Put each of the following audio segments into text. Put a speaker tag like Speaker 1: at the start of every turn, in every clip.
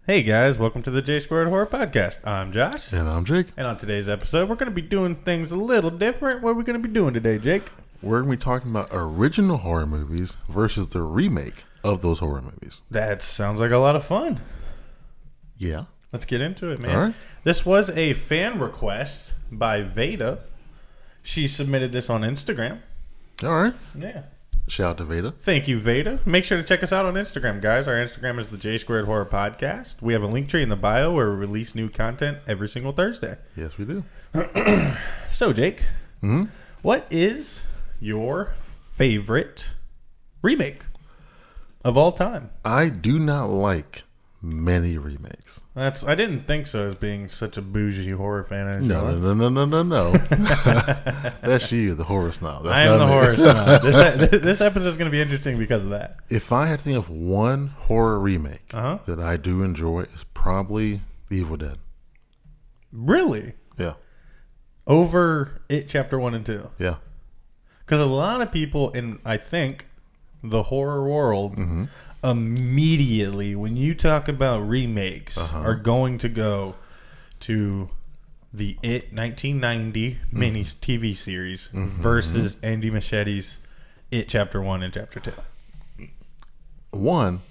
Speaker 1: Hey guys, welcome to the J Squared Horror Podcast. I'm Josh.
Speaker 2: And I'm Jake.
Speaker 1: And on today's episode, we're going to be doing things a little different. What are we going to be doing today, Jake?
Speaker 2: We're going to be talking about original horror movies versus the remake of those horror movies.
Speaker 1: That sounds like a lot of fun.
Speaker 2: Yeah.
Speaker 1: Let's get into it, man.
Speaker 2: All right.
Speaker 1: This was a fan request by Veda. She submitted this on Instagram.
Speaker 2: All right.
Speaker 1: Yeah.
Speaker 2: Shout out to Veda.
Speaker 1: Thank you, Veda. Make sure to check us out on Instagram, guys. Our Instagram is the J Squared Horror Podcast. We have a link tree in the bio where we release new content every single Thursday.
Speaker 2: Yes, we do.
Speaker 1: So, Jake, what is your favorite remake of all time?
Speaker 2: I do not like many remakes.
Speaker 1: I didn't think so, as being such a bougie horror fan. As
Speaker 2: No. That's you, the horror snob. That's
Speaker 1: I am
Speaker 2: not
Speaker 1: the
Speaker 2: me.
Speaker 1: horror snob. This episode is going to be interesting because of that.
Speaker 2: If I had to think of one horror remake that I do enjoy, it's probably The Evil Dead.
Speaker 1: Really?
Speaker 2: Yeah.
Speaker 1: Over It Chapter 1 and 2?
Speaker 2: Yeah.
Speaker 1: Because a lot of people in, I think, the horror world immediately, when you talk about remakes, are going to go to the It 1990 mini TV series versus Andy Muschietti It Chapter 1 and Chapter 2.
Speaker 2: One,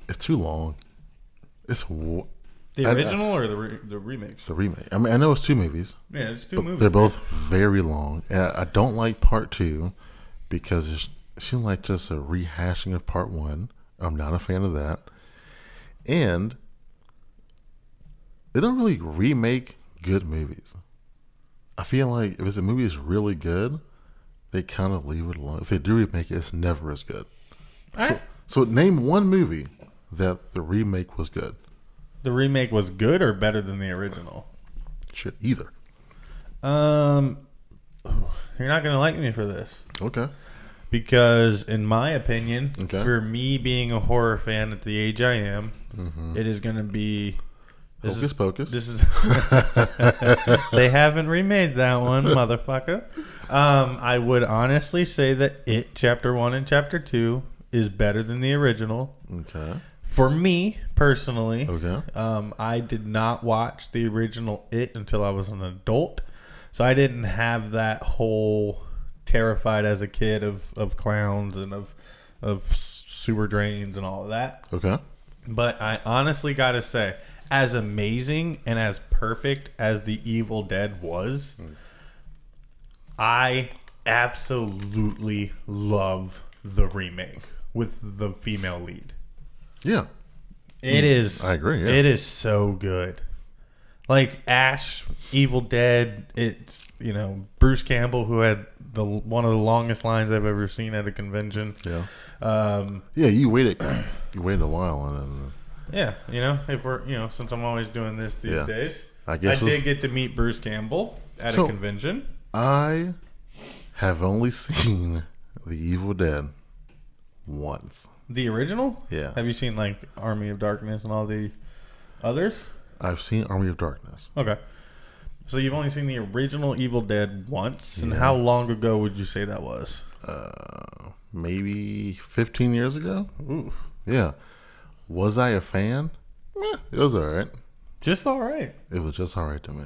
Speaker 2: it's too long. It's
Speaker 1: The original or the remakes?
Speaker 2: the remake. I mean, I know it's two movies.
Speaker 1: Yeah, it's two
Speaker 2: But
Speaker 1: movies.
Speaker 2: they're both very long. And I don't like part two because it seems like just a rehashing of part one. I'm not a fan of that. And they don't really remake good movies. I feel like if a movie is really good, they kind of leave it alone. If they do remake it, it's never as good. So name one movie that the remake was good.
Speaker 1: The remake was good or better than the original?
Speaker 2: Shit, either.
Speaker 1: You're not going to like me for this.
Speaker 2: Okay.
Speaker 1: Because, in my opinion,
Speaker 2: Okay.
Speaker 1: for me being a horror fan at the age I am, it is going to be...
Speaker 2: Hocus Pocus.
Speaker 1: This is They haven't remade that one, motherfucker. I would honestly say that It Chapter 1 and Chapter 2 is better than the original.
Speaker 2: Okay.
Speaker 1: For me, personally,
Speaker 2: Okay.
Speaker 1: I did not watch the original It until I was an adult. So I didn't have that whole terrified as a kid of clowns and of sewer drains and all of that.
Speaker 2: Okay.
Speaker 1: But I honestly got to say, as amazing and as perfect as The Evil Dead was, I absolutely love the remake with the female lead.
Speaker 2: Yeah.
Speaker 1: It is.
Speaker 2: I agree. Yeah.
Speaker 1: It is so good. Like Ash, Evil Dead. It's Bruce Campbell, who had one of the longest lines I've ever seen at a convention.
Speaker 2: Yeah.
Speaker 1: Yeah,
Speaker 2: you waited a while, and then
Speaker 1: if we're since I'm always doing this these days,
Speaker 2: I guess
Speaker 1: I did get to meet Bruce Campbell at a convention.
Speaker 2: I have only seen The Evil Dead once.
Speaker 1: The original?
Speaker 2: Yeah.
Speaker 1: Have you seen like Army of Darkness and all the others?
Speaker 2: I've seen Army of Darkness.
Speaker 1: Okay. So you've only seen the original Evil Dead once, and how long ago would you say that was?
Speaker 2: Maybe 15 years ago.
Speaker 1: Ooh.
Speaker 2: Yeah. Was I a fan? It was all right.
Speaker 1: Just all right.
Speaker 2: It was just all right to me.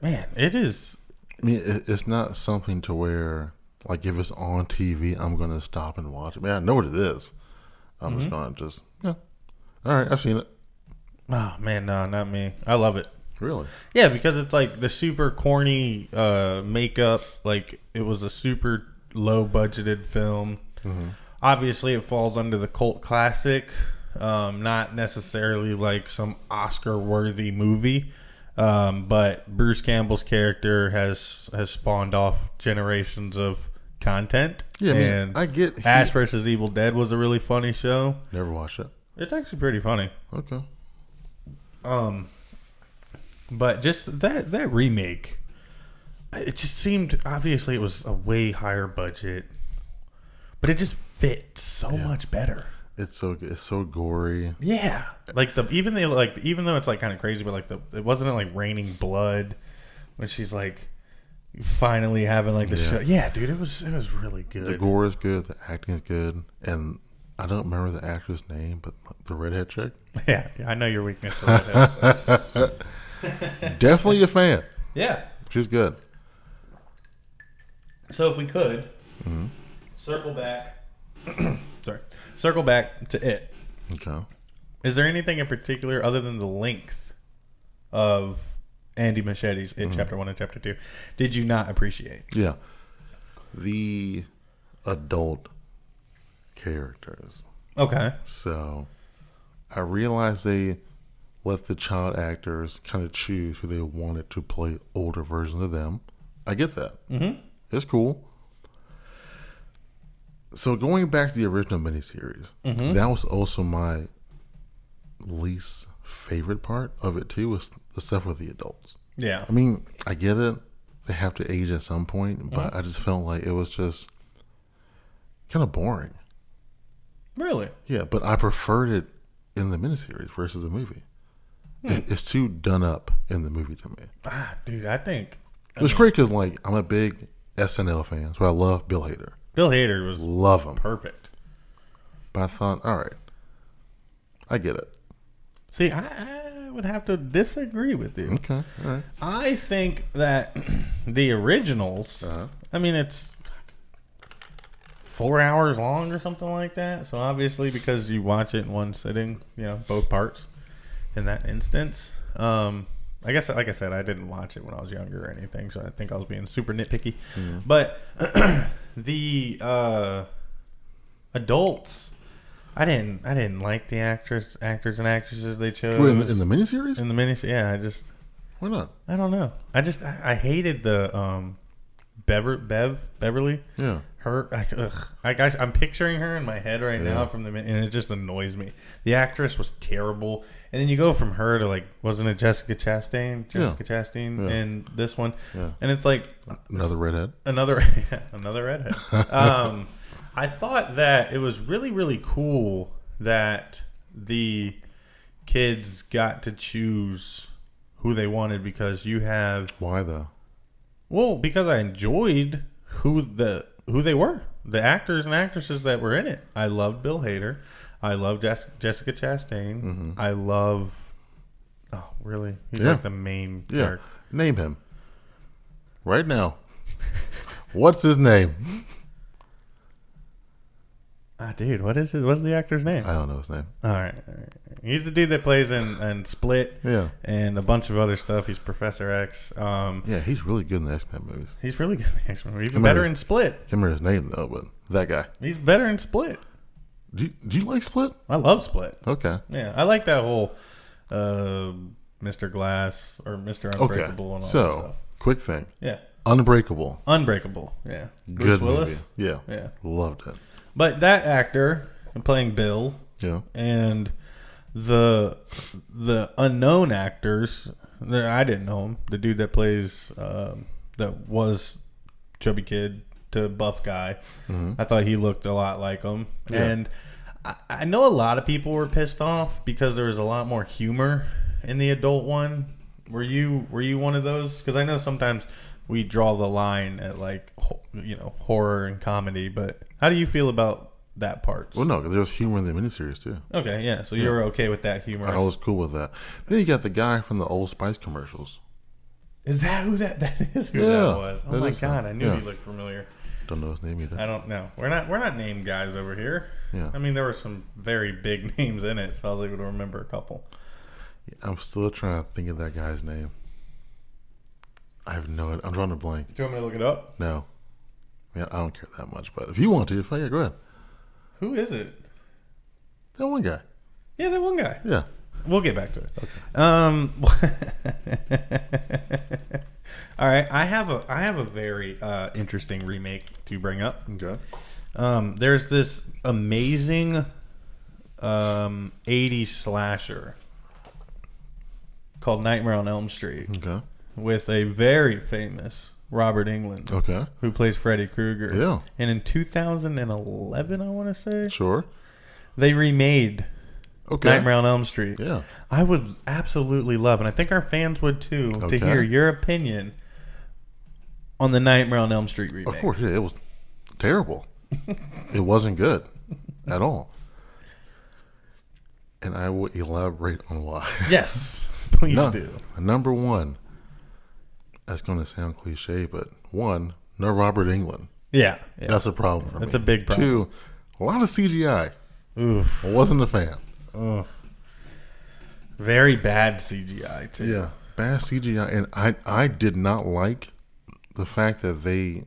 Speaker 1: Man, it is.
Speaker 2: I mean, it's not something to where, like, if it's on TV, I'm going to stop and watch it. I mean, I know what it is. I'm just going to all right, I've seen it.
Speaker 1: Oh, man, no, not me. I love it.
Speaker 2: Really?
Speaker 1: Yeah, because it's like the super corny makeup. Like, it was a super low-budgeted film. Obviously, it falls under the cult classic. Not necessarily like some Oscar-worthy movie. But Bruce Campbell's character has spawned off generations of content.
Speaker 2: Yeah, I mean,
Speaker 1: and
Speaker 2: I get
Speaker 1: Ash vs. Evil Dead was a really funny show.
Speaker 2: Never watched it.
Speaker 1: It's actually pretty funny.
Speaker 2: Okay.
Speaker 1: But just that remake, it just seemed, obviously it was a way higher budget, but it just fit so much better.
Speaker 2: It's so good. It's so gory.
Speaker 1: Yeah, like even though it's like kind of crazy, but like it wasn't like raining blood when she's like finally having like the show. Yeah, dude, it was really good.
Speaker 2: The gore is good. The acting is good, and I don't remember the actress name, but the redhead chick.
Speaker 1: Yeah, I know your weakness for redhead.
Speaker 2: Definitely a fan.
Speaker 1: Yeah.
Speaker 2: She's good.
Speaker 1: So if we could circle back, circle back to it.
Speaker 2: Okay.
Speaker 1: Is there anything in particular other than the length of Andy Machete's It Chapter 1 and Chapter 2 did you not appreciate?
Speaker 2: Yeah. The adult characters.
Speaker 1: Okay.
Speaker 2: So I realized they let the child actors kind of choose who they wanted to play older versions of them. I get that. Mm-hmm. It's cool. So going back to the original miniseries, that was also my least favorite part of it too, was the stuff with the adults.
Speaker 1: Yeah.
Speaker 2: I mean, I get it. They have to age at some point, but I just felt like it was just kind of boring.
Speaker 1: Really?
Speaker 2: Yeah, but I preferred it in the miniseries versus the movie. It's too done up in the movie to me.
Speaker 1: Dude, I think...
Speaker 2: It's great because, like, I'm a big SNL fan, so I love Bill Hader.
Speaker 1: Bill Hader was
Speaker 2: Love him.
Speaker 1: perfect.
Speaker 2: But I thought, all right, I get it.
Speaker 1: See, I would have to disagree with you.
Speaker 2: Okay, all right.
Speaker 1: I think that the originals, I mean, it's 4 hours long or something like that. So obviously, because you watch it in one sitting, you know, both parts in that instance. I guess, like I said, I didn't watch it when I was younger or anything, so I think I was being super nitpicky. But the adults, I didn't like the actors and actresses they chose.
Speaker 2: Wait, in the miniseries?
Speaker 1: In the miniseries, yeah,
Speaker 2: Why not?
Speaker 1: I don't know. I hated the Beverly.
Speaker 2: Yeah.
Speaker 1: Her, I'm picturing her in my head right now and it just annoys me. The actress was terrible, and then you go from her to, like, wasn't it Jessica Chastain in this one?
Speaker 2: Yeah.
Speaker 1: And it's like
Speaker 2: Another redhead.
Speaker 1: Another redhead. I thought that it was really, really cool that the kids got to choose who they wanted, because you have...
Speaker 2: Why though?
Speaker 1: Well, because I enjoyed who they were, the actors and actresses that were in it. I loved Bill Hader. I loved Jessica Chastain. I love... Oh, really? He's like the main character.
Speaker 2: Name him. Right now. What's his name?
Speaker 1: Dude, what's the actor's name?
Speaker 2: I don't know his name.
Speaker 1: All right. He's the dude that plays in Split.
Speaker 2: Yeah.
Speaker 1: And a bunch of other stuff. He's Professor X.
Speaker 2: Yeah, he's really good in the X-Men movies.
Speaker 1: He's really good in the X-Men movies. Even better in Split.
Speaker 2: Can't remember his name though, but that guy.
Speaker 1: He's better in Split.
Speaker 2: Do you like Split?
Speaker 1: I love Split.
Speaker 2: Okay.
Speaker 1: Yeah, I like that whole Mr. Glass or Mr. Unbreakable and all that stuff.
Speaker 2: Quick thing.
Speaker 1: Yeah.
Speaker 2: Unbreakable.
Speaker 1: Yeah.
Speaker 2: Good
Speaker 1: Bruce Willis?
Speaker 2: movie. Yeah.
Speaker 1: Yeah.
Speaker 2: Loved it.
Speaker 1: But that actor playing Bill,
Speaker 2: Yeah.
Speaker 1: and the unknown actors, I didn't know him. The dude that plays that was chubby kid to buff guy, I thought he looked a lot like him.
Speaker 2: Yeah.
Speaker 1: And I know a lot of people were pissed off because there was a lot more humor in the adult one. Were you one of those? Because I know sometimes we draw the line at, like, you know, horror and comedy, but how do you feel about that part?
Speaker 2: Well, no, there's humor in the miniseries too.
Speaker 1: Okay, yeah, so you're okay with that humor.
Speaker 2: I was cool with that. Then you got the guy from the Old Spice commercials.
Speaker 1: Is that who that is? Who that was? Oh my god, I knew
Speaker 2: yeah.
Speaker 1: he looked familiar.
Speaker 2: Don't know his name either.
Speaker 1: I don't know. We're not named guys over here.
Speaker 2: Yeah.
Speaker 1: I mean, there were some very big names in it, so I was able to remember a couple.
Speaker 2: Yeah, I'm still trying to think of that guy's name. I have no idea. I'm drawing a blank.
Speaker 1: Do you want me to look it up?
Speaker 2: No. Yeah, I don't care that much, but if you want to, yeah, go ahead.
Speaker 1: Who is it?
Speaker 2: That one guy.
Speaker 1: Yeah, that one guy.
Speaker 2: Yeah.
Speaker 1: We'll get back to it.
Speaker 2: Okay.
Speaker 1: All right, I have a very interesting remake to bring up.
Speaker 2: Okay.
Speaker 1: There's this amazing 80s slasher called Nightmare on Elm Street.
Speaker 2: Okay.
Speaker 1: With a very famous Robert Englund.
Speaker 2: Okay.
Speaker 1: Who plays Freddy Krueger.
Speaker 2: Yeah.
Speaker 1: And in 2011, I want to say.
Speaker 2: Sure.
Speaker 1: They remade Nightmare on Elm Street.
Speaker 2: Yeah.
Speaker 1: I would absolutely love, and I think our fans would too, to hear your opinion on the Nightmare on Elm Street remake.
Speaker 2: Of course, yeah, it was terrible. It wasn't good at all. And I will elaborate on why.
Speaker 1: Yes, please do.
Speaker 2: Number one, that's going to sound cliche, but one, no Robert Englund.
Speaker 1: Yeah.
Speaker 2: That's a problem for me.
Speaker 1: That's a big problem.
Speaker 2: Two, a lot of CGI.
Speaker 1: Oof.
Speaker 2: I wasn't a fan.
Speaker 1: Very bad CGI, too.
Speaker 2: Yeah, bad CGI. And I did not like the fact that they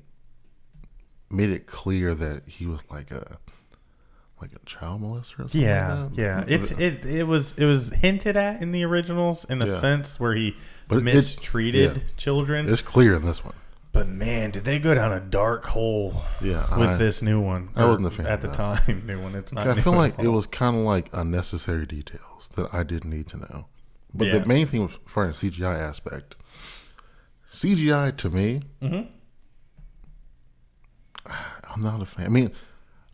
Speaker 2: made it clear that he was like a child molester or something like that.
Speaker 1: It was hinted at in the originals in a sense where he mistreated children.
Speaker 2: It's clear in this one.
Speaker 1: But man, did they go down a dark hole with this new one.
Speaker 2: I wasn't a fan
Speaker 1: at the time. New one. It's not.
Speaker 2: I feel like it was kind of like unnecessary details that I didn't need to know. But the main thing was for the CGI aspect. CGI to me, I'm not a fan. I mean,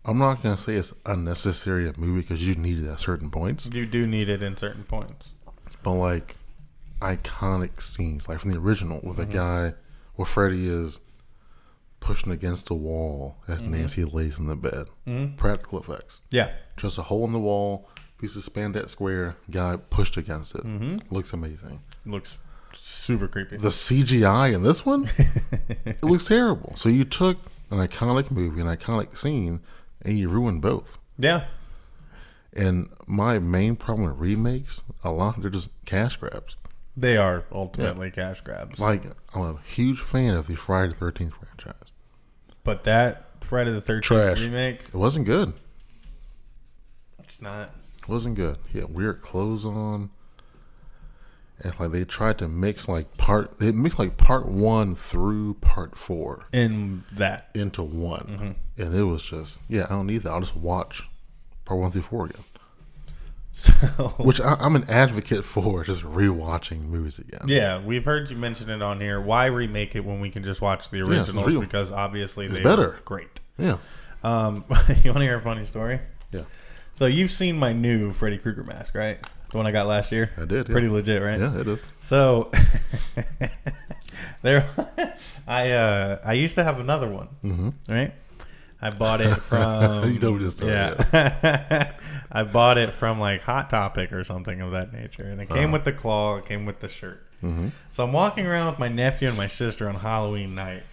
Speaker 2: I'm not going to say it's unnecessary a movie because you need it at certain points.
Speaker 1: You do need it in certain points.
Speaker 2: But like iconic scenes, like from the original, with a guy where Freddy is pushing against the wall as Nancy lays in the bed. Practical effects.
Speaker 1: Yeah.
Speaker 2: Just a hole in the wall, piece of spandex square, guy pushed against it. Looks amazing.
Speaker 1: Looks super creepy.
Speaker 2: The CGI in this one, it looks terrible. So you took an iconic movie, an iconic scene, and you ruined both.
Speaker 1: Yeah.
Speaker 2: And my main problem with remakes, a lot, they're just cash grabs.
Speaker 1: They are ultimately cash grabs.
Speaker 2: Like, I'm a huge fan of the Friday the 13th franchise.
Speaker 1: But that Friday the 13th remake,
Speaker 2: it wasn't good.
Speaker 1: It's not.
Speaker 2: It wasn't good. He had weird clothes on. It's like they tried to mix part 1 through part 4 into one. And it was just, I don't need that. I'll just watch part 1 through 4 again. So, which I'm an advocate for, just rewatching movies again.
Speaker 1: Yeah, we've heard you mention it on here. Why remake it when we can just watch the originals? Because obviously
Speaker 2: it's better.
Speaker 1: Great.
Speaker 2: Yeah.
Speaker 1: You want to hear a funny story?
Speaker 2: Yeah.
Speaker 1: So you've seen my new Freddy Krueger mask, right? The one I got last year?
Speaker 2: I did, yeah.
Speaker 1: Pretty legit, right?
Speaker 2: Yeah, it is.
Speaker 1: So I used to have another one, right? I bought it from
Speaker 2: you told me this story.
Speaker 1: Yeah. I bought it from like Hot Topic or something of that nature. And it came with the claw, it came with the shirt. So I'm walking around with my nephew and my sister on Halloween night.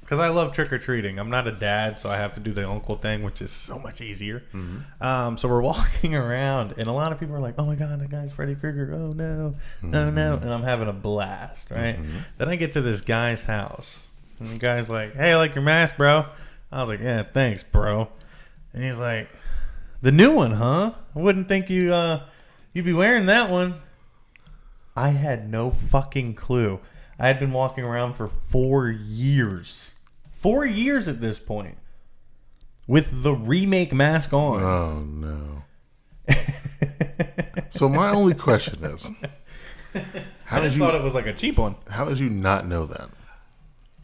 Speaker 1: Because I love trick-or-treating. I'm not a dad, so I have to do the uncle thing, which is so much easier. So we're walking around, and a lot of people are like, oh, my God, that guy's Freddy Krueger. Oh, no. Oh, no. And I'm having a blast, right? Then I get to this guy's house, and the guy's like, hey, I like your mask, bro. I was like, yeah, thanks, bro. And he's like, the new one, huh? I wouldn't think you'd be wearing that one. I had no fucking clue. I had been walking around for 4 years. 4 years at this point. With the remake mask on.
Speaker 2: Oh, no. So my only question is...
Speaker 1: I just thought it was like a cheap one.
Speaker 2: How did you not know that?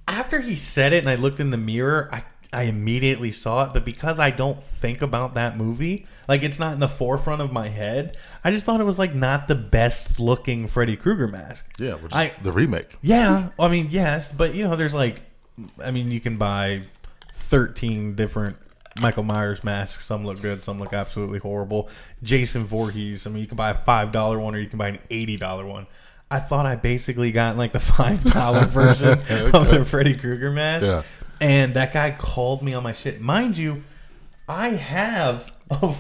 Speaker 1: After he said it and I looked in the mirror, I immediately saw it. But because I don't think about that movie... Like, it's not in the forefront of my head. I just thought it was, like, not the best-looking Freddy Krueger mask.
Speaker 2: Yeah, which is the remake.
Speaker 1: Yeah, I mean, yes. But, you know, there's, like... I mean, you can buy 13 different Michael Myers masks. Some look good. Some look absolutely horrible. Jason Voorhees. I mean, you can buy a $5 one or you can buy an $80 one. I thought I basically got, like, the $5 version of the Freddy Krueger mask.
Speaker 2: Yeah.
Speaker 1: And that guy called me on my shit. Mind you, I have... a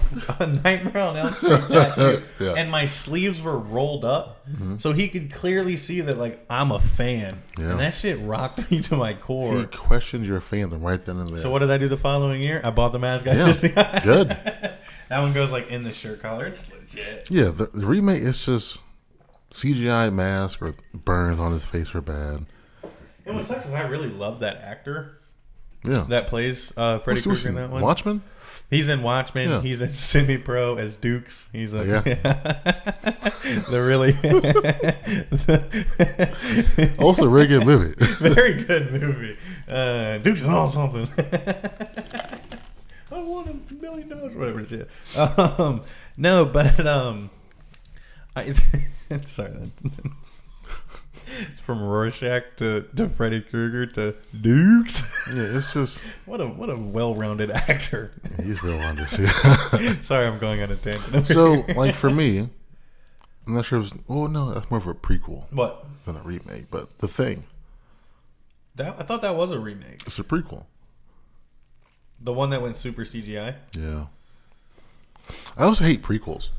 Speaker 1: Nightmare on Elm Street tattoo, and my sleeves were rolled up, so he could clearly see that like I'm a fan, and that shit rocked me to my core.
Speaker 2: He questioned your fandom right then and there.
Speaker 1: So what did I do the following year? I bought the mask.
Speaker 2: Good.
Speaker 1: That one goes like in the shirt collar. It's legit.
Speaker 2: Yeah, the remake is just CGI mask or burns on his face are bad.
Speaker 1: And what sucks is I really love that actor.
Speaker 2: Yeah,
Speaker 1: that plays Freddy Krueger in that one.
Speaker 2: Watchmen.
Speaker 1: He's in Watchmen. Yeah. He's in Semi-Pro as Dukes. He's like, they're really
Speaker 2: also a very good movie.
Speaker 1: Very good movie. Dukes is on something. I want $1 million, whatever it is. No, but sorry. From Rorschach to Freddy Krueger to Dukes.
Speaker 2: Yeah, it's just
Speaker 1: what a well-rounded actor.
Speaker 2: Yeah, he's real under.
Speaker 1: Sorry, I'm going on a tangent.
Speaker 2: So, like for me, I'm not sure. No, that's more of a prequel.
Speaker 1: What?
Speaker 2: Than a remake, but The Thing.
Speaker 1: I thought that was a remake.
Speaker 2: It's a prequel.
Speaker 1: The one that went super CGI.
Speaker 2: Yeah. I also hate prequels.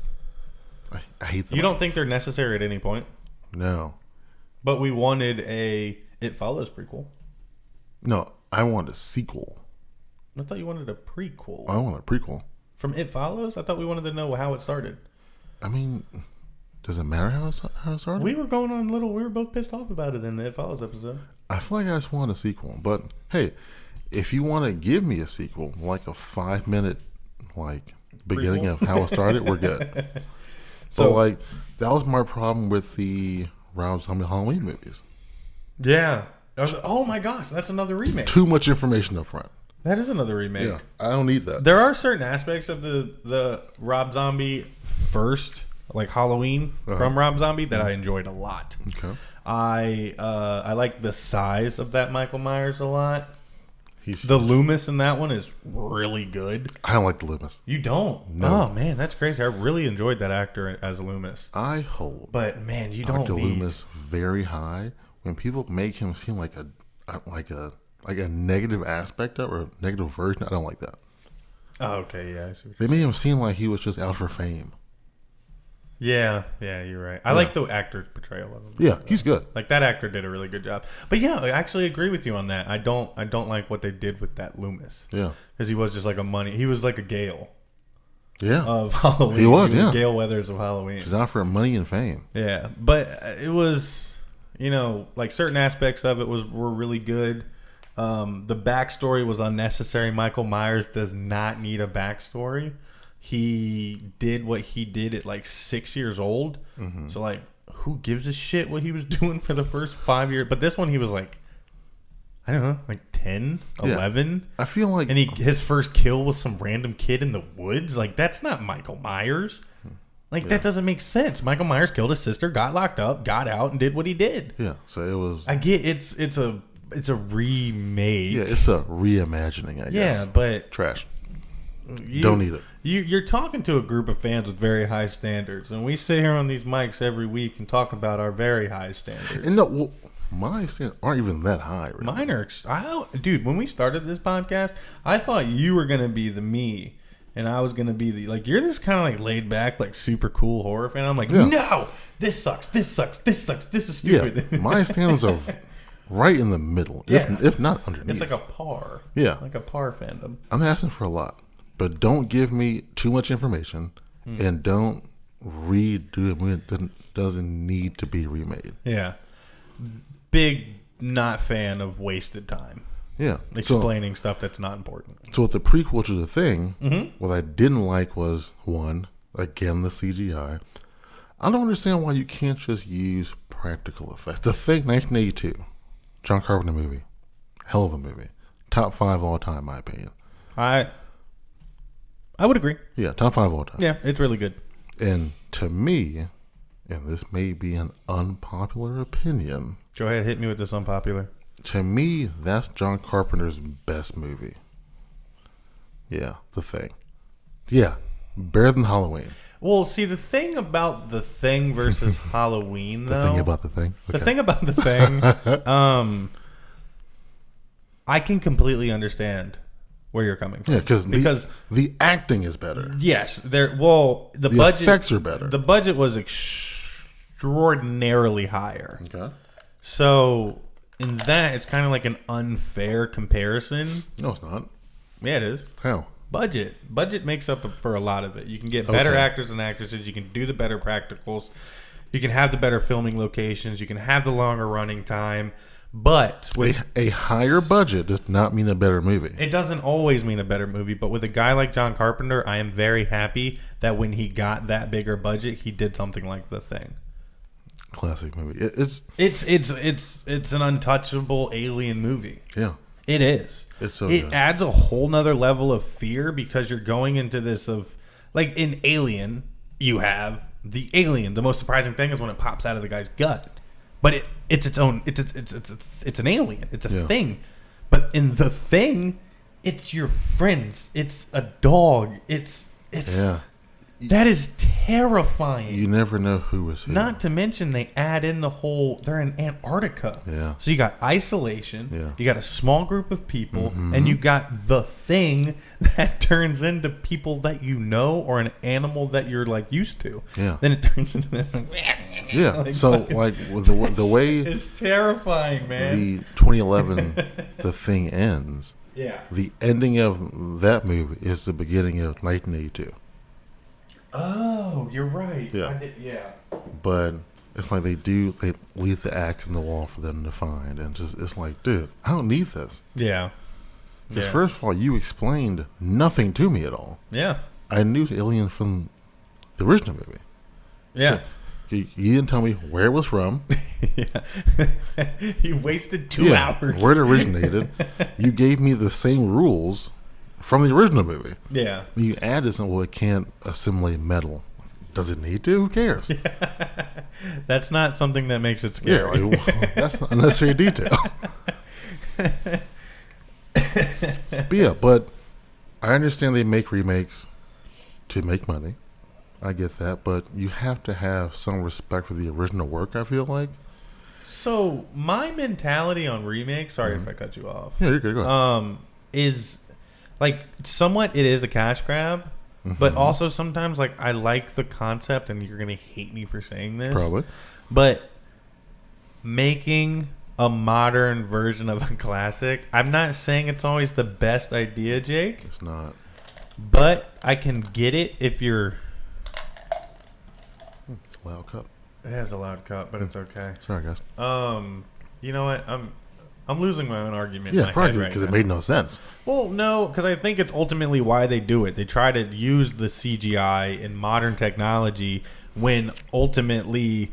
Speaker 2: I hate them.
Speaker 1: You don't think they're necessary at any point?
Speaker 2: No.
Speaker 1: But we wanted a It Follows prequel.
Speaker 2: No, I want a sequel.
Speaker 1: I thought you wanted a prequel.
Speaker 2: I want a prequel.
Speaker 1: From It Follows? I thought we wanted to know how it started.
Speaker 2: I mean, does it matter how it started?
Speaker 1: We were going on we were both pissed off about it in the It Follows episode.
Speaker 2: I feel like I just want a sequel. But, hey, if you want to give me a sequel, like a 5-minute, beginning of how it started, we're good. So, that was my problem with the Rob Zombie Halloween movies.
Speaker 1: Yeah. Oh my gosh, that's another remake.
Speaker 2: Too much information up front.
Speaker 1: That is another remake.
Speaker 2: Yeah, I don't need that.
Speaker 1: There are certain aspects of the Rob Zombie first, like Halloween from Rob Zombie, that I enjoyed a lot.
Speaker 2: Okay.
Speaker 1: I like the size of that Michael Myers a lot.
Speaker 2: He's
Speaker 1: the Loomis in that one is really good.
Speaker 2: I don't like the Loomis.
Speaker 1: You don't?
Speaker 2: No.
Speaker 1: Oh man, that's crazy. I really enjoyed that actor as Loomis.
Speaker 2: I hold,
Speaker 1: but man, you don't.
Speaker 2: Dr. Loomis very high. When people make him seem like a negative aspect of or a negative version, I don't like that.
Speaker 1: Oh, okay, yeah. I see
Speaker 2: they made him seem like he was just out for fame.
Speaker 1: Yeah, you're right. I like the actor's portrayal of him.
Speaker 2: Yeah, he's good.
Speaker 1: Like that actor did a really good job. But yeah, I actually agree with you on that. I don't like what they did with that Loomis.
Speaker 2: Yeah,
Speaker 1: because he was just like he was like a Gale.
Speaker 2: Yeah,
Speaker 1: of Halloween.
Speaker 2: He was
Speaker 1: Gale Weathers of Halloween.
Speaker 2: He's out for money and fame.
Speaker 1: Yeah, but it was, like certain aspects of it were really good. The backstory was unnecessary. Michael Myers does not need a backstory. He did what he did at 6 years old. Mm-hmm. So who gives a shit what he was doing for the first 5 years? But this one he was I don't know, 10, 11.
Speaker 2: I feel like...
Speaker 1: And his first kill was some random kid in the woods. That's not Michael Myers. That doesn't make sense. Michael Myers killed his sister, got locked up, got out, and did what he did.
Speaker 2: Yeah, so it was...
Speaker 1: I get it's a remake.
Speaker 2: Yeah, it's a reimagining, I guess.
Speaker 1: Yeah, but...
Speaker 2: Trash. Don't need it.
Speaker 1: You're talking to a group of fans with very high standards, and we sit here on these mics every week and talk about our very high standards.
Speaker 2: And my standards aren't even that high. Really.
Speaker 1: Mine are... dude, when we started this podcast, I thought you were going to be the me, and I was going to be the... you're this kind of laid back, super cool horror fan. I'm no! This sucks, this sucks, this sucks, this is stupid.
Speaker 2: Yeah, my standards are right in the middle, if not underneath.
Speaker 1: It's like a par.
Speaker 2: Yeah.
Speaker 1: Like a par fandom.
Speaker 2: I'm asking for a lot. But don't give me too much information, and don't redo it. It doesn't need to be remade.
Speaker 1: Yeah. Big not fan of wasted time.
Speaker 2: Yeah.
Speaker 1: Explaining stuff that's not important.
Speaker 2: So with the prequel to The Thing, what I didn't like was, one, again, the CGI. I don't understand why you can't just use practical effects. The Thing, 1982, John Carpenter movie. Hell of a movie. Top 5 all time, in my opinion.
Speaker 1: I would agree.
Speaker 2: Yeah, top 5 all time.
Speaker 1: Yeah, it's really good.
Speaker 2: And to me, and this may be an unpopular opinion.
Speaker 1: Go ahead, hit me with this unpopular.
Speaker 2: To me, that's John Carpenter's best movie. Yeah, The Thing. Yeah, better than Halloween.
Speaker 1: Well, see, the thing about The Thing versus Halloween, though...
Speaker 2: The thing about The Thing?
Speaker 1: Okay. The thing about The Thing, I can completely understand where you're coming from.
Speaker 2: Yeah, because the acting is better.
Speaker 1: Yes, the budget,
Speaker 2: effects are better.
Speaker 1: The budget was extraordinarily higher.
Speaker 2: Okay.
Speaker 1: So in that, it's kind of like an unfair comparison.
Speaker 2: No, it's not.
Speaker 1: Yeah, it is.
Speaker 2: How?
Speaker 1: Budget makes up for a lot of it. You can get better actors and actresses. You can do the better practicals. You can have the better filming locations. You can have the longer running time. But with
Speaker 2: a higher budget does not mean a better movie.
Speaker 1: It doesn't always mean a better movie, but with a guy like John Carpenter, I am very happy that when he got that bigger budget, he did something like The Thing.
Speaker 2: Classic movie.
Speaker 1: It's an untouchable alien movie.
Speaker 2: Yeah.
Speaker 1: It is.
Speaker 2: It's so good.
Speaker 1: Adds a whole nother level of fear because you're going into this of in Alien, you have the alien. The most surprising thing is when it pops out of the guy's gut. but it's its own. It's an alien. It's a
Speaker 2: Yeah.
Speaker 1: thing. But in the thing, it's your friends. It's a dog. It's
Speaker 2: Yeah.
Speaker 1: that is terrifying.
Speaker 2: You never know who is who.
Speaker 1: Not to mention they add in the whole. They're in Antarctica.
Speaker 2: Yeah.
Speaker 1: So you got isolation.
Speaker 2: Yeah.
Speaker 1: You got a small group of people, and you got the thing that turns into people that you know or an animal that you're like used to.
Speaker 2: Yeah.
Speaker 1: Then it turns into this.
Speaker 2: Yeah.
Speaker 1: Like,
Speaker 2: So
Speaker 1: fucking-
Speaker 2: like the way
Speaker 1: it's terrifying, man.
Speaker 2: the 2011 The Thing ends,
Speaker 1: Yeah.
Speaker 2: the ending of that movie is the beginning of 1982.
Speaker 1: Oh, you're right.
Speaker 2: Yeah.
Speaker 1: Yeah.
Speaker 2: But it's like they leave the axe in the wall for them to find, and just it's like, dude, I don't need this.
Speaker 1: Yeah.
Speaker 2: Because
Speaker 1: Yeah.
Speaker 2: first of all, you explained nothing to me at all.
Speaker 1: Yeah.
Speaker 2: I knew Alien from the original movie.
Speaker 1: Yeah.
Speaker 2: So you didn't tell me where it was from.
Speaker 1: Yeah. You wasted 2 hours.
Speaker 2: Where it originated. You gave me the same rules from the original movie.
Speaker 1: Yeah.
Speaker 2: You added something, well, it can't assimilate metal. Does it need to? Who cares?
Speaker 1: That's not something that makes it
Speaker 2: Yeah,
Speaker 1: scary.
Speaker 2: like, that's an unnecessary detail. But I understand they make remakes to make money. I get that, but you have to have some respect for the original work, I feel like.
Speaker 1: So my mentality on remakes, sorry if I cut you off,
Speaker 2: Yeah, you're good. Go ahead.
Speaker 1: is like somewhat it is a cash grab, but also sometimes like I like the concept, and you're gonna hate me for saying this,
Speaker 2: Probably.
Speaker 1: but making a modern version of a classic, I'm not saying it's always the best idea, Jake,
Speaker 2: It's not.
Speaker 1: but I can get it if you're.
Speaker 2: It's a loud cup.
Speaker 1: It has a loud cut, but it's okay.
Speaker 2: Sorry, guys.
Speaker 1: You know what? I'm losing my own argument. in
Speaker 2: Yeah,
Speaker 1: my
Speaker 2: probably
Speaker 1: head right
Speaker 2: because
Speaker 1: now.
Speaker 2: it made no sense.
Speaker 1: Well, no, because I think it's ultimately why they do it. They try to use the CGI and modern technology when ultimately,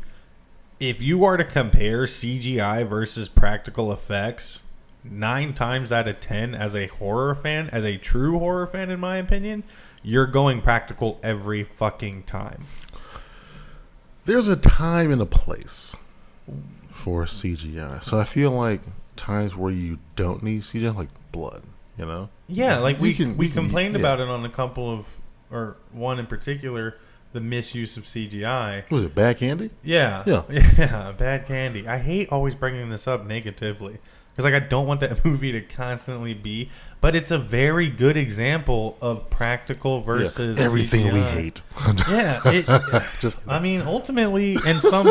Speaker 1: if you are to compare CGI versus practical effects, 9 times out of 10, as a horror fan, as a true horror fan, in my opinion, you're going practical every fucking time.
Speaker 2: There's a time and a place for CGI. So I feel like times where you don't need CGI, like blood, you know?
Speaker 1: Yeah, like we
Speaker 2: can
Speaker 1: complained
Speaker 2: yeah.
Speaker 1: about it on a couple of, or one in particular, the misuse of CGI.
Speaker 2: Was it Bad Candy?
Speaker 1: Yeah.
Speaker 2: Yeah.
Speaker 1: Yeah, Bad Candy. I hate always bringing this up negatively. Because like I don't want that movie to constantly be, but it's a very good example of practical versus
Speaker 2: everything
Speaker 1: CGI.
Speaker 2: we hate.
Speaker 1: Yeah, I mean, ultimately, in some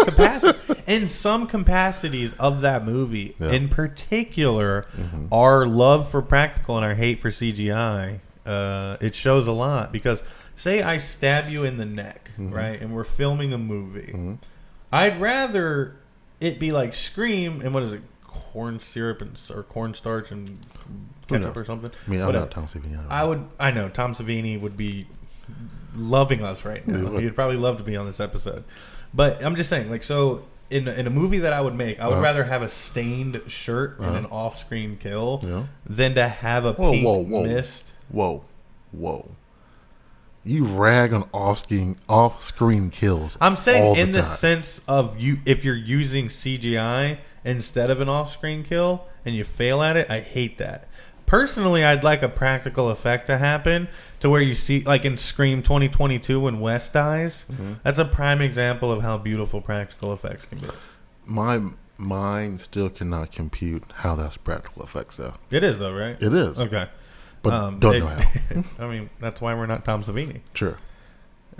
Speaker 1: capacities of that movie,
Speaker 2: Yeah.
Speaker 1: in particular, our love for practical and our hate for CGI, it shows a lot. Because say I stab you in the neck, right, and we're filming a movie, I'd rather it be like Scream and what is it? Corn syrup or cornstarch and ketchup or something.
Speaker 2: I mean, I'm
Speaker 1: Whatever.
Speaker 2: not Tom Savini.
Speaker 1: I know Tom Savini would be loving us right now. He'd probably love to be on this episode. But I'm just saying, like, so in a movie that I would make, I would rather have a stained shirt and an off-screen kill than to have a pink mist.
Speaker 2: Whoa. You rag on off-screen kills.
Speaker 1: I'm saying
Speaker 2: all
Speaker 1: in the
Speaker 2: time.
Speaker 1: sense of you, if you're using CGI instead of an off-screen kill and you fail at it, I hate that. Personally, I'd like a practical effect to happen to where you see, like in Scream 2022 when Wes dies. That's a prime example of how beautiful practical effects can be.
Speaker 2: My mind still cannot compute how that's practical effects, though.
Speaker 1: It is, though, right?
Speaker 2: It is.
Speaker 1: Okay.
Speaker 2: But don't know how.
Speaker 1: I mean, that's why we're not Tom Savini.
Speaker 2: Sure.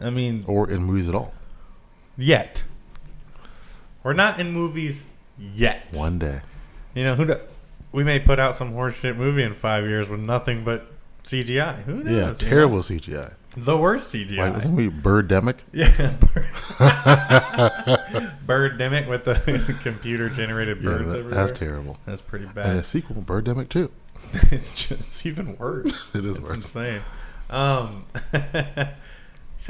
Speaker 1: I mean,
Speaker 2: Or in movies at all.
Speaker 1: yet. We're not in movies yet.
Speaker 2: One day.
Speaker 1: You know, we may put out some horseshit movie in 5 years with nothing but CGI. Who knows?
Speaker 2: Yeah, terrible CGI.
Speaker 1: The worst CGI.
Speaker 2: Like, wasn't we Birdemic?
Speaker 1: Yeah. Birdemic with the computer-generated birds everywhere.
Speaker 2: That's terrible.
Speaker 1: That's pretty
Speaker 2: And
Speaker 1: bad.
Speaker 2: a sequel, Birdemic 2.
Speaker 1: It's even worse.
Speaker 2: It is
Speaker 1: It's
Speaker 2: worse.
Speaker 1: insane. So,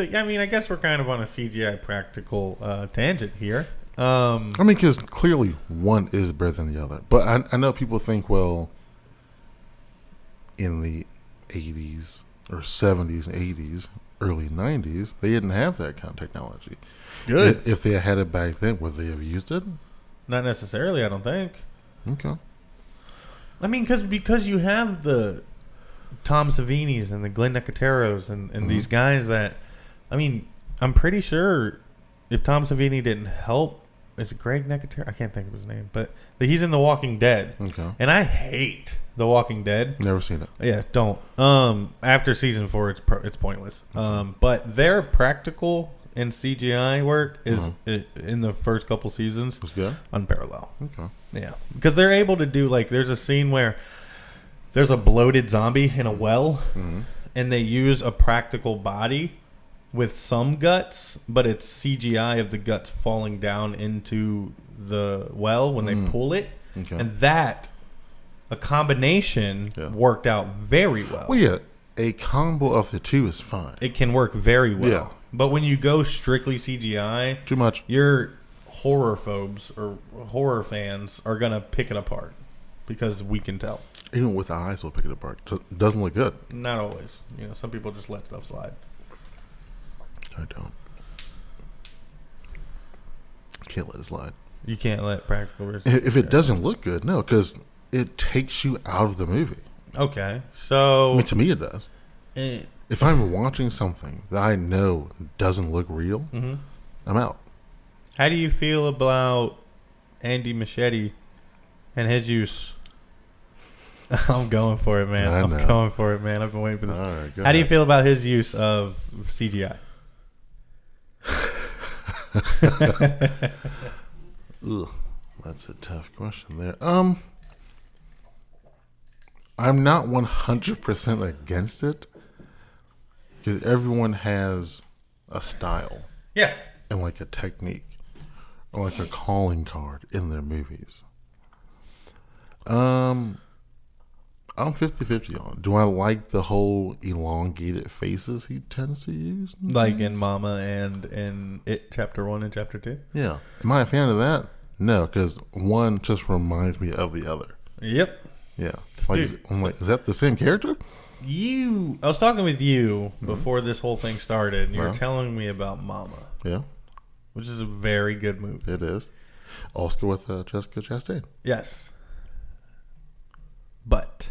Speaker 1: I mean, I guess we're kind of on a CGI practical tangent here.
Speaker 2: I mean, because clearly one is better than the other. But I know people think, well, in the 80s or 70s and 80s, early 90s, they didn't have that kind of technology.
Speaker 1: Good.
Speaker 2: If they had it back then, would they have used it?
Speaker 1: Not necessarily, I don't think.
Speaker 2: Okay.
Speaker 1: I mean, because you have the Tom Savinis and the Glenn Nicoteros and these guys that, I mean, I'm pretty sure if Tom Savini didn't help, is it Greg Nicotero? I can't think of his name, but he's in The Walking Dead.
Speaker 2: Okay.
Speaker 1: And I hate The Walking Dead.
Speaker 2: Never seen it.
Speaker 1: Yeah, don't. After season 4, it's pointless. But their practical and CGI work is in the first couple seasons
Speaker 2: was good.
Speaker 1: Unparalleled.
Speaker 2: Okay.
Speaker 1: Yeah, because they're able to do there's a scene where there's a bloated zombie in a well, and they use a practical body with some guts, but it's CGI of the guts falling down into the well when they pull it, and that a combination worked out very well.
Speaker 2: Well, yeah, a combo of the two is fine.
Speaker 1: It can work very well.
Speaker 2: Yeah.
Speaker 1: But when you go strictly CGI,
Speaker 2: too much.
Speaker 1: Your horror phobes or horror fans are gonna pick it apart because we can tell.
Speaker 2: Even with the eyes, we'll pick it apart. Doesn't look good.
Speaker 1: Not always. Some people just let stuff slide.
Speaker 2: I don't. Can't let it slide.
Speaker 1: You can't let practical.
Speaker 2: If it doesn't look good, no, because it takes you out of the movie.
Speaker 1: Okay, so
Speaker 2: I mean, to me, it does. If I'm watching something that I know doesn't look real, I'm out.
Speaker 1: How do you feel about Andy Machete and his use? I'm going for it, man. I'm going for it, man. I've been waiting for this.
Speaker 2: All right,
Speaker 1: How do you feel about his use of CGI?
Speaker 2: Ugh, that's a tough question there. I'm not 100% against it because everyone has a style, and like a technique, or like a calling card in their movies. I'm 50-50 on it. Do I like the whole elongated faces he tends to use?
Speaker 1: Like in Mama and in It Chapter 1 and Chapter 2?
Speaker 2: Yeah. Am I a fan of that? No, because one just reminds me of the other.
Speaker 1: Yep.
Speaker 2: Yeah. Is that the same character?
Speaker 1: I was talking with you before this whole thing started, and you were telling me about Mama.
Speaker 2: Yeah.
Speaker 1: Which is a very good movie.
Speaker 2: It is. Oscar with Jessica Chastain.
Speaker 1: Yes. But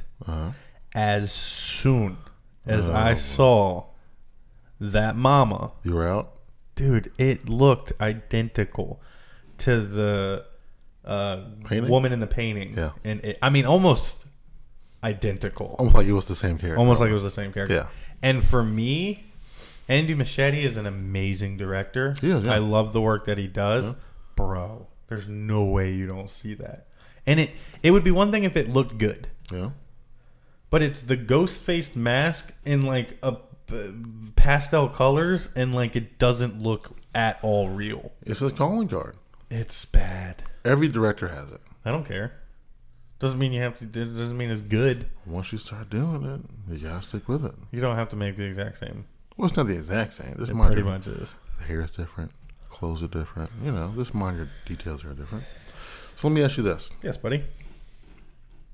Speaker 1: as soon as I saw that Mama,
Speaker 2: you were out?
Speaker 1: Dude, it looked identical to the woman in the painting.
Speaker 2: Yeah.
Speaker 1: And almost identical.
Speaker 2: Almost like it was the same character.
Speaker 1: Almost like it was the same character.
Speaker 2: Yeah.
Speaker 1: And for me, Andy Machete is an amazing director.
Speaker 2: He is, yeah.
Speaker 1: I love the work that he does. Yeah. Bro, there's no way you don't see that. And it would be one thing if it looked good.
Speaker 2: Yeah.
Speaker 1: But it's the ghost-faced mask in like a pastel colors, and like it doesn't look at all real.
Speaker 2: It's his calling card.
Speaker 1: It's bad.
Speaker 2: Every director has it.
Speaker 1: I don't care. Doesn't mean you have to. Doesn't mean it's good.
Speaker 2: Once you start doing it, you gotta stick with it.
Speaker 1: You don't have to make the exact same.
Speaker 2: Well, it's not the exact same.
Speaker 1: It pretty much is.
Speaker 2: The hair is different. Clothes are different. This minor details are different. So let me ask you this.
Speaker 1: Yes, buddy.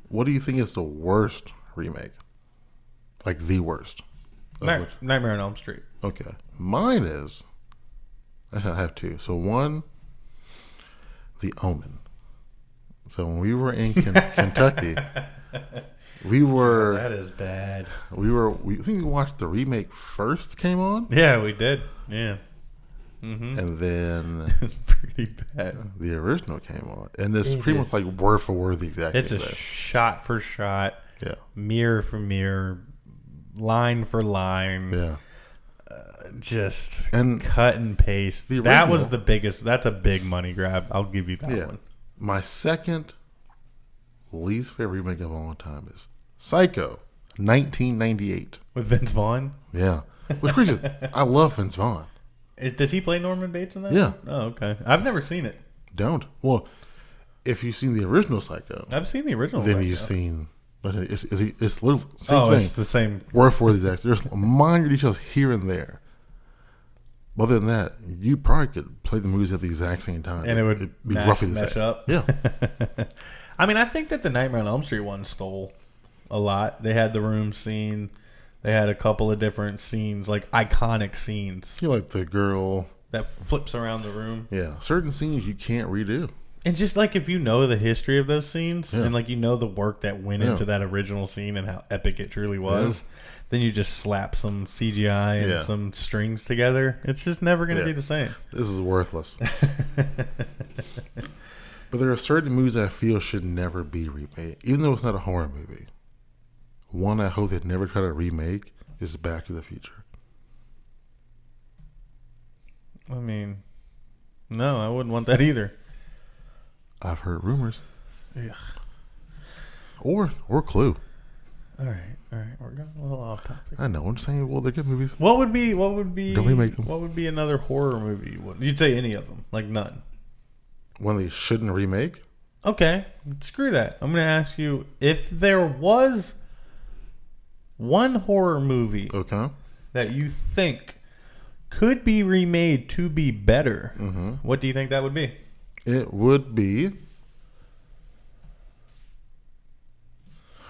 Speaker 2: What do you think is the worst remake? Like the worst?
Speaker 1: Nightmare on Elm Street.
Speaker 2: Okay. Mine is... I have two. So one, The Omen. So when we were in Kentucky, we were...
Speaker 1: that is bad.
Speaker 2: We think we watched the remake first came on?
Speaker 1: Yeah, we did. Yeah. Mm-hmm.
Speaker 2: And then...
Speaker 1: It's pretty bad.
Speaker 2: The original came on. And it's pretty much like word for word the exact same thing.
Speaker 1: It's a shot for shot.
Speaker 2: Yeah.
Speaker 1: Mirror for mirror. Line for line.
Speaker 2: Yeah.
Speaker 1: Just cut and paste. That was the biggest. That's a big money grab. I'll give you that one.
Speaker 2: My second least favorite remake of all time is Psycho, 1998.
Speaker 1: With Vince Vaughn?
Speaker 2: Yeah. Which crazy. I love Vince Vaughn.
Speaker 1: Does he play Norman Bates in that?
Speaker 2: Yeah.
Speaker 1: Oh, okay. I've never seen it.
Speaker 2: Don't. Well, if you've seen the original Psycho.
Speaker 1: I've seen the original
Speaker 2: Then
Speaker 1: Psycho.
Speaker 2: You've seen... It's literally the same thing.
Speaker 1: It's the same.
Speaker 2: Word for word exact. There's minor details here and there. But other than that, you probably could play the movies at the exact same time.
Speaker 1: And it would
Speaker 2: be roughly the
Speaker 1: mesh
Speaker 2: same.
Speaker 1: up.
Speaker 2: Yeah.
Speaker 1: I mean, I think that the Nightmare on Elm Street one stole a lot. They had the room scene. They had a couple of different scenes, like iconic scenes.
Speaker 2: You like the girl
Speaker 1: that flips around the room.
Speaker 2: Yeah. Certain scenes you can't redo.
Speaker 1: And just like if you know the history of those scenes
Speaker 2: Yeah.
Speaker 1: and like you know the work that went into that original scene and how epic it truly was, then you just slap some CGI and some strings together. It's just never going to be the same.
Speaker 2: This is worthless. But there are certain movies I feel should never be remade, even though it's not a horror movie. One I hope they'd never try to remake is Back to the Future.
Speaker 1: I mean, no, I wouldn't want that either.
Speaker 2: I've heard rumors.
Speaker 1: Ugh.
Speaker 2: Or Clue.
Speaker 1: All right. We're going a little off topic.
Speaker 2: I know. I'm just saying, well, they're good movies.
Speaker 1: What would be?
Speaker 2: Don't remake them.
Speaker 1: What would be another horror movie? You'd say any of them, like none.
Speaker 2: One they shouldn't remake?
Speaker 1: Okay, screw that. I'm going to ask you if there was one horror movie that you think could be remade to be better. Mm-hmm. What do you think that would be?
Speaker 2: It would be.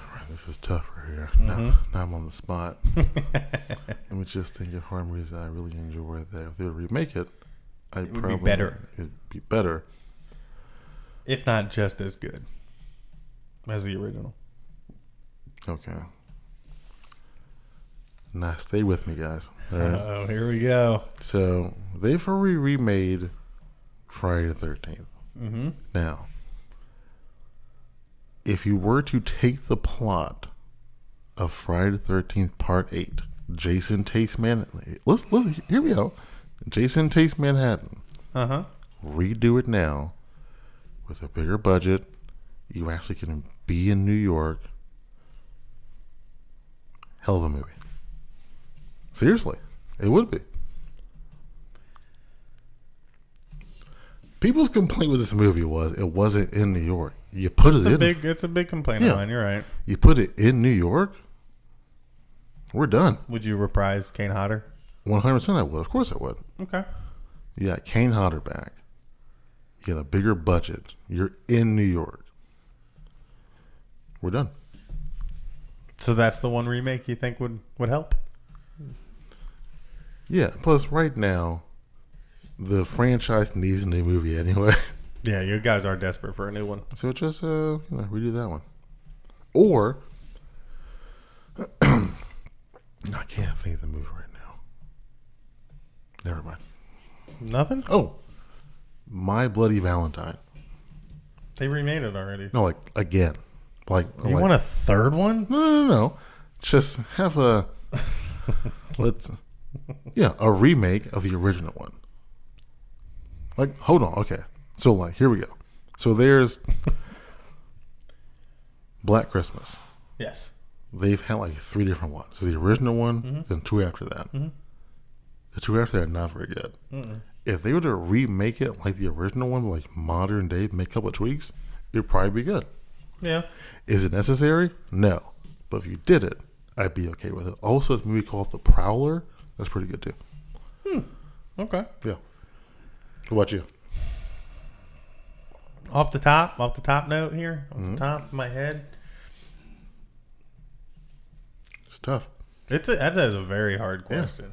Speaker 2: Alright, this is tough right here. Now I'm on the spot. Let me just think of horror movies that I really enjoy. That if they would remake it, it would be better. It'd be better,
Speaker 1: if not just as good as the original.
Speaker 2: Okay. Now stay with me, guys. All right.
Speaker 1: Oh, here we go.
Speaker 2: So they've already remade Friday the 13th. Mm-hmm. Now, if you were to take the plot of Friday the 13th Part 8, Jason Takes Manhattan. Here we go. Jason Takes Manhattan. Redo it now with a bigger budget. You actually can be in New York. Hell of a movie. Seriously, it would be. People's complaint with this movie was it wasn't in New York. You put it in.
Speaker 1: It's a big complaint of mine. You're right.
Speaker 2: You put it in New York. We're done.
Speaker 1: Would you reprise Kane Hodder?
Speaker 2: 100% I would. Of course I would.
Speaker 1: Okay.
Speaker 2: You got Kane Hodder back. You got a bigger budget. You're in New York. We're done.
Speaker 1: So that's the one remake you think would help?
Speaker 2: Yeah. Plus, right now, the franchise needs a new movie anyway.
Speaker 1: Yeah, you guys are desperate for a new one.
Speaker 2: So just redo that one. Or I can't think of the movie right now. Never mind.
Speaker 1: Nothing?
Speaker 2: Oh, My Bloody Valentine.
Speaker 1: They remade it already.
Speaker 2: No, like again.
Speaker 1: You want a third one?
Speaker 2: No. Just have a a remake of the original one. Like, hold on, okay. So here we go. So there's Black Christmas.
Speaker 1: Yes.
Speaker 2: They've had like 3 different ones. So the original one, then 2 after that. Mm-hmm. The 2 after that are not very good. Mm-mm. If they were to remake it like the original one, like modern day, make a couple of tweaks, it'd probably be good.
Speaker 1: Yeah.
Speaker 2: Is it necessary? No. But if you did it, I'd be okay with it. Also, this movie called The Prowler. That's pretty good too.
Speaker 1: Okay.
Speaker 2: Yeah. What about you?
Speaker 1: Off the top note here, the top of my head.
Speaker 2: It's tough.
Speaker 1: That is a very hard question.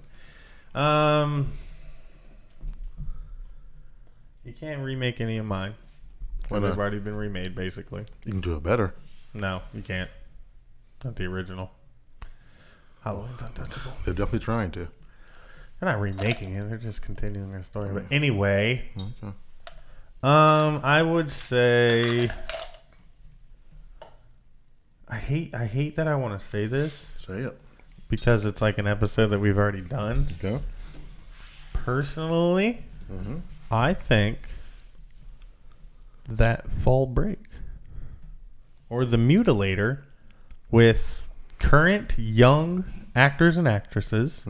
Speaker 2: Yeah.
Speaker 1: You can't remake any of mine.
Speaker 2: Why not?
Speaker 1: They've already been remade, basically.
Speaker 2: You can do it better.
Speaker 1: No, you can't. Not the original. Halloween's untouchable.
Speaker 2: They're definitely trying to.
Speaker 1: They're not remaking it. They're just continuing their story. But anyway,
Speaker 2: Okay.
Speaker 1: I would say I hate that I want to say this.
Speaker 2: Say it.
Speaker 1: Because it's like an episode that we've already done.
Speaker 2: Okay.
Speaker 1: Personally, I think that Fall Break or The Mutilator with current young actors and actresses,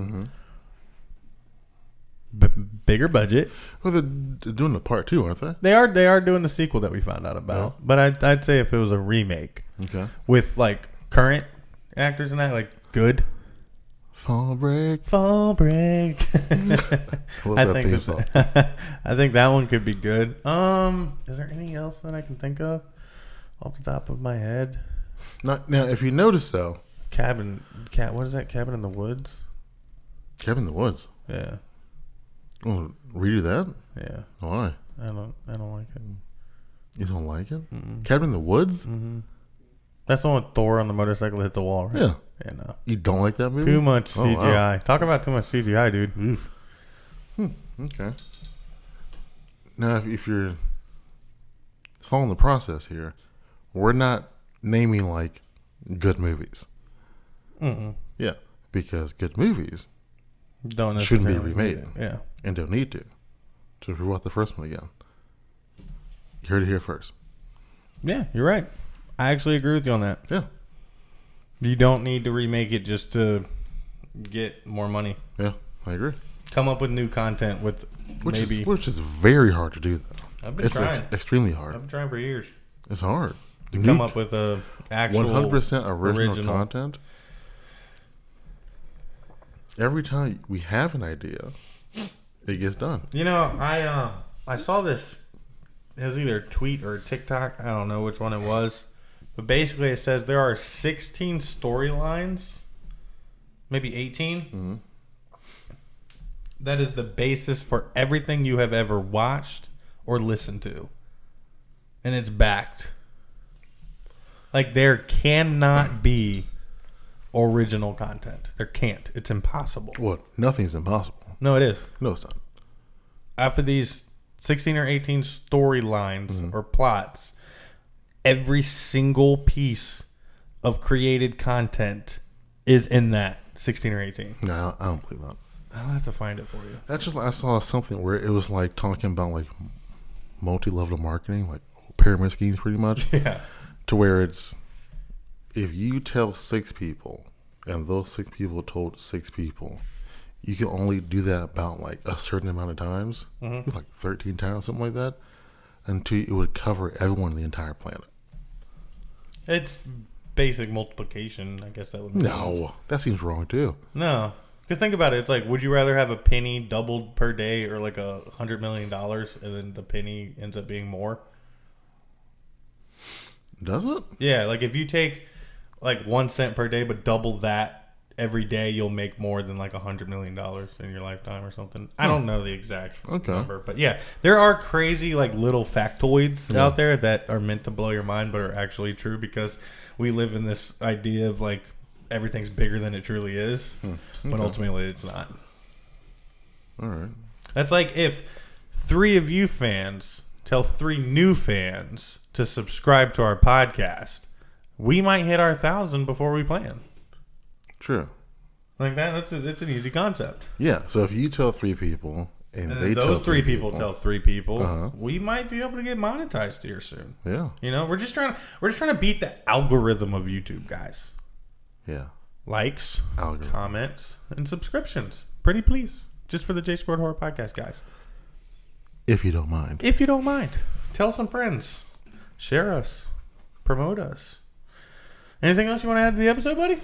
Speaker 1: bigger budget.
Speaker 2: Well, they're doing the part 2, aren't they?
Speaker 1: They are doing the sequel that we found out about. Yeah. But I'd say if it was a remake, with like current actors and that, like good.
Speaker 2: Fall Break.
Speaker 1: I think that one could be good. Is there anything else that I can think of off the top of my head?
Speaker 2: Now, if you notice though,
Speaker 1: what is that? Cabin in the Woods.
Speaker 2: Cabin in the Woods.
Speaker 1: Yeah.
Speaker 2: Oh, redo that?
Speaker 1: Yeah.
Speaker 2: Why?
Speaker 1: I don't like it.
Speaker 2: You don't like it? Cabin in the Woods?
Speaker 1: Mm-hmm. That's the one with Thor on the motorcycle hit the wall, right?
Speaker 2: Yeah.
Speaker 1: Yeah, no.
Speaker 2: You don't like that movie?
Speaker 1: Too much CGI.
Speaker 2: Wow.
Speaker 1: Talk about too much CGI, dude. Oof.
Speaker 2: Okay. Now, if you're following the process here, we're not naming like good movies.
Speaker 1: Mm-mm.
Speaker 2: Yeah, because good movies
Speaker 1: Don't
Speaker 2: shouldn't be
Speaker 1: necessarily
Speaker 2: remade.
Speaker 1: need it. Yeah.
Speaker 2: And don't need to. So if we watch the first one again, you heard it here first.
Speaker 1: Yeah, you're right. I actually agree with you on that.
Speaker 2: Yeah.
Speaker 1: You don't need to remake it just to get more money.
Speaker 2: Yeah, I agree.
Speaker 1: Come up with new content with
Speaker 2: Which
Speaker 1: maybe.
Speaker 2: is very hard to do, though.
Speaker 1: I've been trying.
Speaker 2: Extremely hard.
Speaker 1: I've been trying for years.
Speaker 2: It's hard.
Speaker 1: To come up with a actual
Speaker 2: 100% original content. Every time we have an idea, it gets done.
Speaker 1: You know, I saw this. It was either a tweet or a TikTok. I don't know which one it was. But basically, it says there are 16 storylines, maybe 18.
Speaker 2: Mm-hmm.
Speaker 1: That is the basis for everything you have ever watched or listened to. And it's backed. Like, there cannot be original content. There can't. It's impossible.
Speaker 2: What? Nothing's impossible.
Speaker 1: No, it is.
Speaker 2: No, it's not.
Speaker 1: After these 16 or 18 storylines or plots, every single piece of created content is in that 16 or 18.
Speaker 2: No, I don't believe that.
Speaker 1: I'll have to find it for you.
Speaker 2: That's just, I saw something where it was like talking about like multi-level marketing, like pyramid schemes pretty much.
Speaker 1: Yeah.
Speaker 2: To where it's, if you tell 6 people and those 6 people told 6 people, you can only do that about like a certain amount of times, like 13 times, something like that, until it would cover everyone on the entire planet.
Speaker 1: It's basic multiplication. I guess that would make sense.
Speaker 2: No, that seems wrong too.
Speaker 1: No. Because think about it. It's like, would you rather have a penny doubled per day or like $100 million and then the penny ends up being more?
Speaker 2: Does it?
Speaker 1: Yeah. Like if you take like 1 cent per day but double that every day, you'll make more than like $100 million in your lifetime or something. I don't know the exact number. But yeah, there are crazy like little factoids out there that are meant to blow your mind but are actually true because we live in this idea of like everything's bigger than it truly is, but ultimately it's not.
Speaker 2: All right.
Speaker 1: That's like if 3 of you fans tell 3 new fans to subscribe to our podcast, we might hit our 1,000 before we plan.
Speaker 2: True.
Speaker 1: Like that. It's an easy concept.
Speaker 2: Yeah. So if you tell 3 people and they
Speaker 1: those
Speaker 2: tell
Speaker 1: 3 people tell 3 people, we might be able to get monetized here soon.
Speaker 2: Yeah.
Speaker 1: You know, we're just trying to beat the algorithm of YouTube, guys.
Speaker 2: Yeah.
Speaker 1: Likes, comments, and subscriptions. Pretty please. Just for the J Squared Horror Podcast, guys.
Speaker 2: If you don't mind.
Speaker 1: If you don't mind. Tell some friends. Share us. Promote us. Anything else you want to add to the episode, buddy?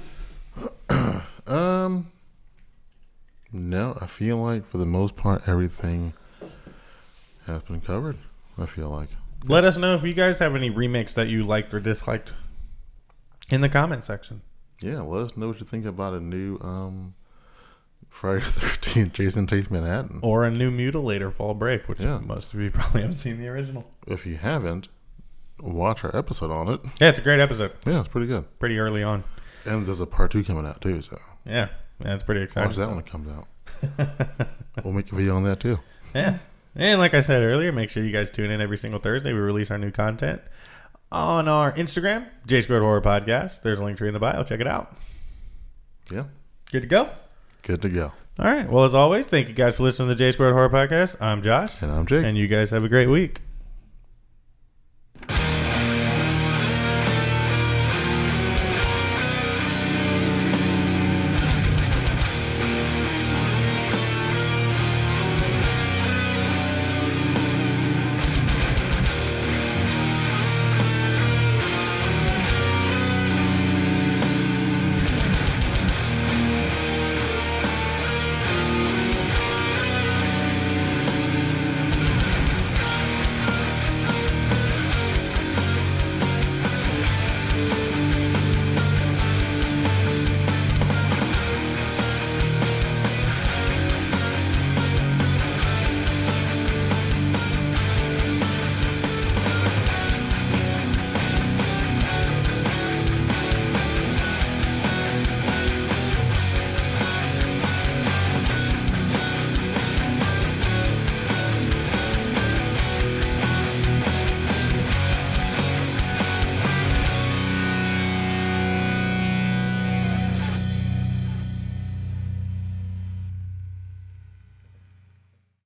Speaker 2: No, I feel like for the most part everything has been covered. I feel like.
Speaker 1: Let us know if you guys have any remakes that you liked or disliked in the comment section.
Speaker 2: Yeah, let us know what you think about a new Friday the 13th Jason Takes Manhattan.
Speaker 1: Or a new Mutilator Fall Break, which most of you probably haven't seen the original.
Speaker 2: If you haven't, watch our episode on it.
Speaker 1: Yeah, it's a great episode.
Speaker 2: Yeah, it's pretty good.
Speaker 1: Pretty early on.
Speaker 2: And there's a part 2 coming out too, so.
Speaker 1: Yeah, it's pretty exciting.
Speaker 2: Watch that when it comes out. We'll make a video on that too.
Speaker 1: Yeah. And like I said earlier, make sure you guys tune in every single Thursday. We release our new content on our Instagram, J Squared Horror Podcast. There's a link tree in the bio. Check it out.
Speaker 2: Yeah.
Speaker 1: Good to go?
Speaker 2: Good to go.
Speaker 1: All right. Well, as always, thank you guys for listening to the J Squared Horror Podcast. I'm Josh.
Speaker 2: And I'm Jake.
Speaker 1: And you guys have a great week.